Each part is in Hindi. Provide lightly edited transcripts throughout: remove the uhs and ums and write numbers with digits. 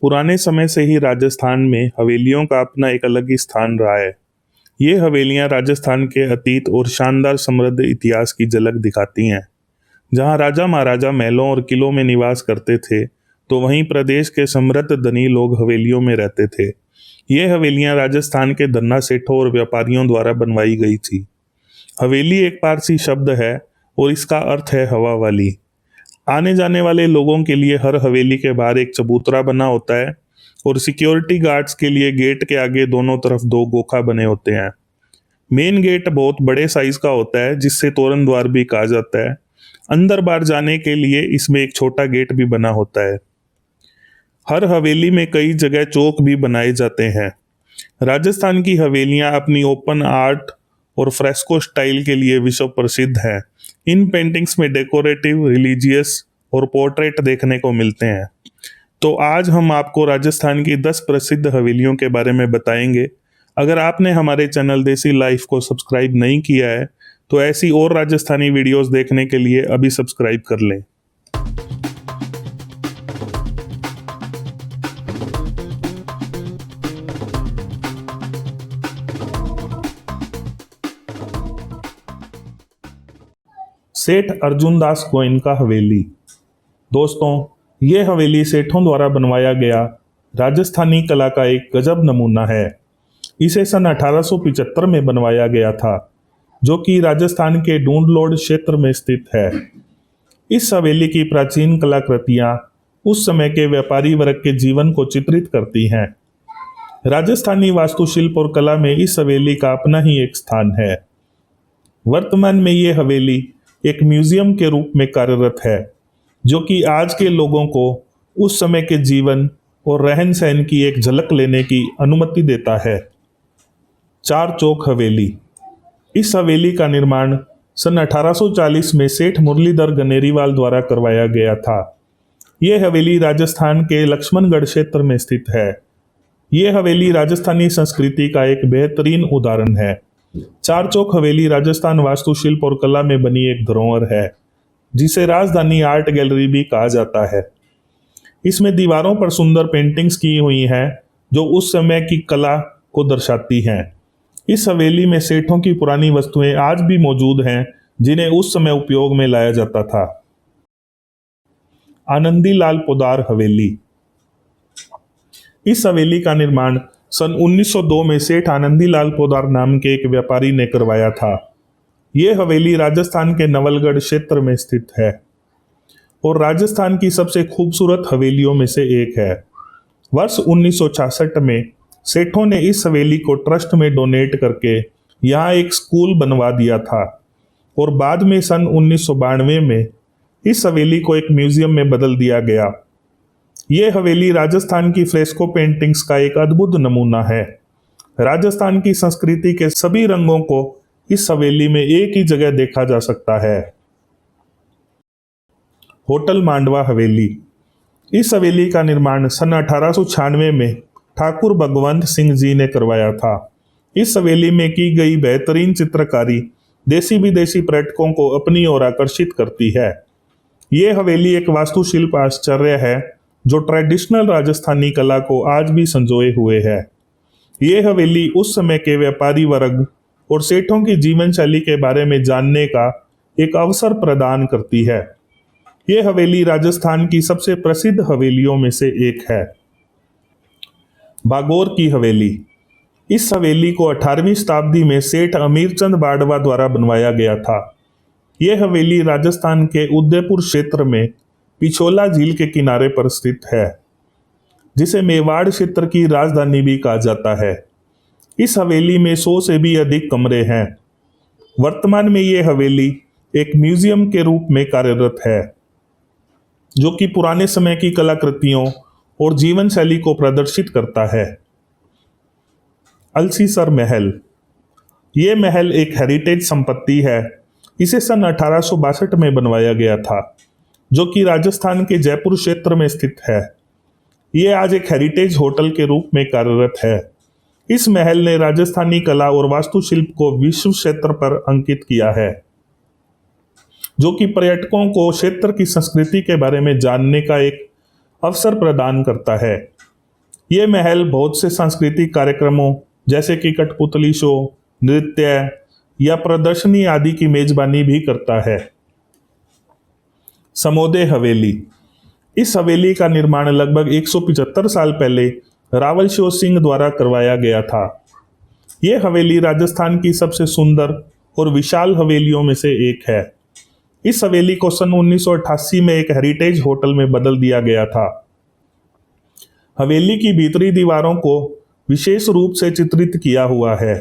पुराने समय से ही राजस्थान में हवेलियों का अपना एक अलग ही स्थान रहा है। ये हवेलियां राजस्थान के अतीत और शानदार समृद्ध इतिहास की झलक दिखाती हैं। जहां राजा महाराजा महलों और किलों में निवास करते थे, तो वहीं प्रदेश के समृद्ध धनी लोग हवेलियों में रहते थे। ये हवेलियां राजस्थान के धन्ना सेठों और व्यापारियों द्वारा बनवाई गई थी। हवेली एक पारसी शब्द है और इसका अर्थ है हवा वाली। आने जाने वाले लोगों के लिए हर हवेली के बाहर एक चबूतरा बना होता है और सिक्योरिटी गार्ड्स के लिए गेट के आगे दोनों तरफ दो गोखा बने होते हैं। मेन गेट बहुत बड़े साइज का होता है, जिससे तोरण द्वार भी कहा जाता है। अंदर बाहर जाने के लिए इसमें एक छोटा गेट भी बना होता है। हर हवेली में कई जगह चौक भी बनाए जाते हैं। राजस्थान की हवेलियां अपनी ओपन आर्ट और फ्रेस्को स्टाइल के लिए विश्व प्रसिद्ध हैं। इन पेंटिंग्स में डेकोरेटिव, रिलीजियस और पोर्ट्रेट देखने को मिलते हैं। तो आज हम आपको राजस्थान की 10 प्रसिद्ध हवेलियों के बारे में बताएंगे। अगर आपने हमारे चैनल देसी लाइफ को सब्सक्राइब नहीं किया है, तो ऐसी और राजस्थानी वीडियोस देखने के लिए अभी सब्सक्राइब कर लें। सेठ अर्जुनदास गोयनका हवेली। दोस्तों, ये हवेली सेठों द्वारा बनवाया गया राजस्थानी कला का एक गजब नमूना है। इसे सन 1875 में बनवाया गया था, जो कि राजस्थान के ढूंढलोड क्षेत्र में स्थित है। इस हवेली की प्राचीन कलाकृतियां उस समय के व्यापारी वर्ग के जीवन को चित्रित करती हैं। राजस्थानी वास्तुशिल्प और कला में इस हवेली का अपना ही एक स्थान है। वर्तमान में ये हवेली एक म्यूजियम के रूप में कार्यरत है, जो कि आज के लोगों को उस समय के जीवन और रहन सहन की एक झलक लेने की अनुमति देता है। चार चौक हवेली। इस हवेली का निर्माण सन 1840 में सेठ मुरलीधर गनेरीवाल द्वारा करवाया गया था। यह हवेली राजस्थान के लक्ष्मणगढ़ क्षेत्र में स्थित है। यह हवेली राजस्थानी संस्कृति का एक बेहतरीन उदाहरण है। चार चौक हवेली राजस्थान वास्तुशिल्प और कला में बनी एक धरोहर है, जिसे राजधानी आर्ट गैलरी भी कहा जाता है। इसमें दीवारों पर सुंदर पेंटिंग्स की हुई हैं, जो उस समय की कला को दर्शाती हैं। इस हवेली में सेठों की पुरानी वस्तुएं आज भी मौजूद हैं, जिन्हें उस समय उपयोग में लाया जाता था। आनंदी लाल पोदार हवेली। इस हवेली का निर्माण सन 1902 में सेठ आनंदी लाल पोदार नाम के एक व्यापारी ने करवाया था। यह हवेली राजस्थान के नवलगढ़ क्षेत्र में स्थित है और राजस्थान की सबसे खूबसूरत हवेलियों में से एक है। वर्ष 1966 में सेठों ने इस हवेली को ट्रस्ट में डोनेट करके यहाँ एक स्कूल बनवा दिया था और बाद में सन 1992 में इस हवेली को एक म्यूजियम में बदल दिया गया। ये हवेली राजस्थान की फ्रेस्को पेंटिंग्स का एक अद्भुत नमूना है। राजस्थान की संस्कृति के सभी रंगों को इस हवेली में एक ही जगह देखा जा सकता है। होटल मांडवा हवेली। इस हवेली का निर्माण सन 1896 में ठाकुर भगवंत सिंह जी ने करवाया था। इस हवेली में की गई बेहतरीन चित्रकारी देसी विदेशी पर्यटकों को अपनी ओर आकर्षित करती है। ये हवेली एक वास्तुशिल्प आश्चर्य है, जो ट्रेडिशनल राजस्थानी कला को आज भी संजोए हुए है। ये हवेली उस समय के व्यापारी वर्ग और सेठों की जीवन शैली के बारे में जानने का एक अवसर प्रदान करती है। ये हवेली राजस्थान की सबसे प्रसिद्ध हवेलियों में से एक है। बागौर की हवेली। इस हवेली को 18वीं शताब्दी में सेठ अमीरचंद बाड़वा द्वारा बनवाया गया था। यह हवेली राजस्थान के उदयपुर क्षेत्र में पिछोला झील के किनारे पर स्थित है, जिसे मेवाड़ क्षेत्र की राजधानी भी कहा जाता है। इस हवेली में 100 से भी अधिक कमरे हैं। वर्तमान में यह हवेली एक म्यूजियम के रूप में कार्यरत है, जो कि पुराने समय की कलाकृतियों और जीवन शैली को प्रदर्शित करता है। अलसीसर महल। यह महल एक हेरिटेज संपत्ति है। इसे सन 1862 में बनवाया गया था, जो कि राजस्थान के जयपुर क्षेत्र में स्थित है। यह आज एक हेरिटेज होटल के रूप में कार्यरत है। इस महल ने राजस्थानी कला और वास्तुशिल्प को विश्व क्षेत्र पर अंकित किया है, जो कि पर्यटकों को क्षेत्र की संस्कृति के बारे में जानने का एक अवसर प्रदान करता है। ये महल बहुत से सांस्कृतिक कार्यक्रमों जैसे कि कठपुतली शो, नृत्य या प्रदर्शनी आदि की मेजबानी भी करता है। समोदे हवेली। इस हवेली का निर्माण लगभग 175 साल पहले रावल शो सिंह द्वारा करवाया गया था। यह हवेली राजस्थान की सबसे सुंदर और विशाल हवेलियों में से एक है। इस हवेली को सन 1988 में एक हेरिटेज होटल में बदल दिया गया था। हवेली की भीतरी दीवारों को विशेष रूप से चित्रित किया हुआ है।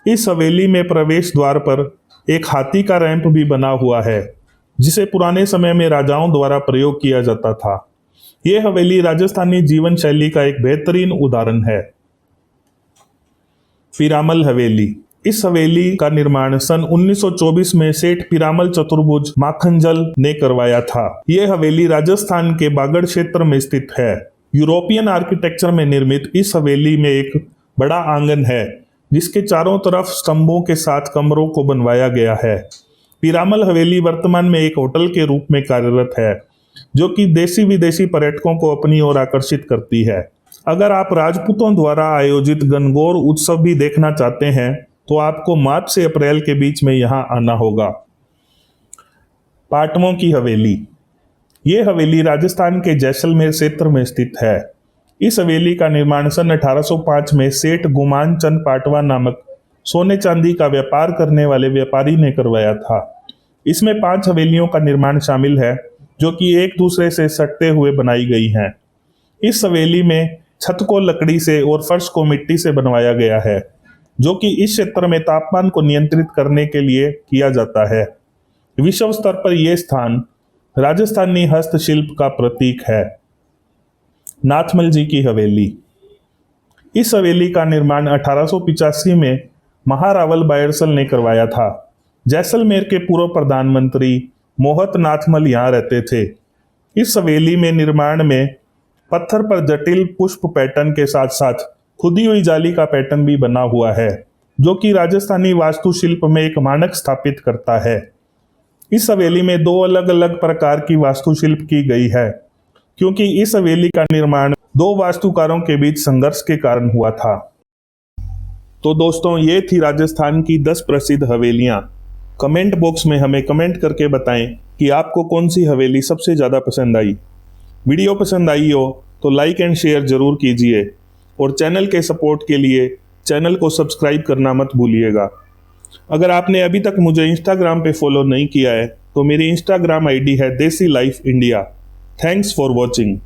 इस हवेली में प्रवेश द्वार पर एक हाथी का रैंप भी बना हुआ है, जिसे पुराने समय में राजाओं द्वारा प्रयोग किया जाता था। यह हवेली राजस्थानी जीवन शैली का एक बेहतरीन उदाहरण है। पीरामल हवेली। इस हवेली का निर्माण सन 1924 में सेठ पीरामल चतुर्भुज माखनजल ने करवाया था। यह हवेली राजस्थान के बागड़ क्षेत्र में स्थित है। यूरोपियन आर्किटेक्चर में निर्मित इस हवेली में एक बड़ा आंगन है, जिसके चारों तरफ स्तंभों के साथ कमरों को बनवाया गया है। पीरामल हवेली वर्तमान में एक होटल के रूप में कार्यरत है, जो कि देशी विदेशी पर्यटकों को अपनी ओर आकर्षित करती है। अगर आप राजपूतों द्वारा आयोजित गणगौर उत्सव भी देखना चाहते हैं तो आपको मार्च से अप्रैल के बीच में यहाँ आना होगा। पाटवों की हवेली। ये हवेली राजस्थान के जैसलमेर क्षेत्र में स्थित है। इस हवेली का निर्माण सन 1805 में सेठ गुमान चंद पाटवा नामक सोने चांदी का व्यापार करने वाले व्यापारी ने करवाया था। इसमें 5 हवेलियों का निर्माण शामिल है, जो कि एक दूसरे से सटते हुए बनाई गई हैं। इस हवेली में छत को लकड़ी से और फर्श को मिट्टी से बनवाया गया है, जो कि इस क्षेत्र में तापमान को नियंत्रित करने के लिए किया जाता है। विश्व स्तर पर यह स्थान राजस्थानी हस्तशिल्प का प्रतीक है। नाथमल जी की हवेली। इस हवेली का निर्माण 1885 में महारावल बायरसल ने करवाया था। जैसलमेर के पूर्व प्रधानमंत्री मोहत नाथमल यहाँ रहते थे। इस हवेली में निर्माण में पत्थर पर जटिल पुष्प पैटर्न के साथ साथ खुदी हुई जाली का पैटर्न भी बना हुआ है, जो कि राजस्थानी वास्तुशिल्प में एक मानक स्थापित करता है। इस हवेली में 2 अलग अलग प्रकार की वास्तुशिल्प की गई है, क्योंकि इस हवेली का निर्माण 2 वास्तुकारों के बीच संघर्ष के कारण हुआ था। तो दोस्तों, ये थी राजस्थान की 10 प्रसिद्ध हवेलियां। कमेंट बॉक्स में हमें कमेंट करके बताएं कि आपको कौन सी हवेली सबसे ज़्यादा पसंद आई। वीडियो पसंद आई हो तो लाइक एंड शेयर जरूर कीजिए और चैनल के सपोर्ट के लिए चैनल को सब्सक्राइब करना मत भूलिएगा। अगर आपने अभी तक मुझे इंस्टाग्राम पे फॉलो नहीं किया है तो मेरी इंस्टाग्राम आईडी है देसी life India. Thanks for watching.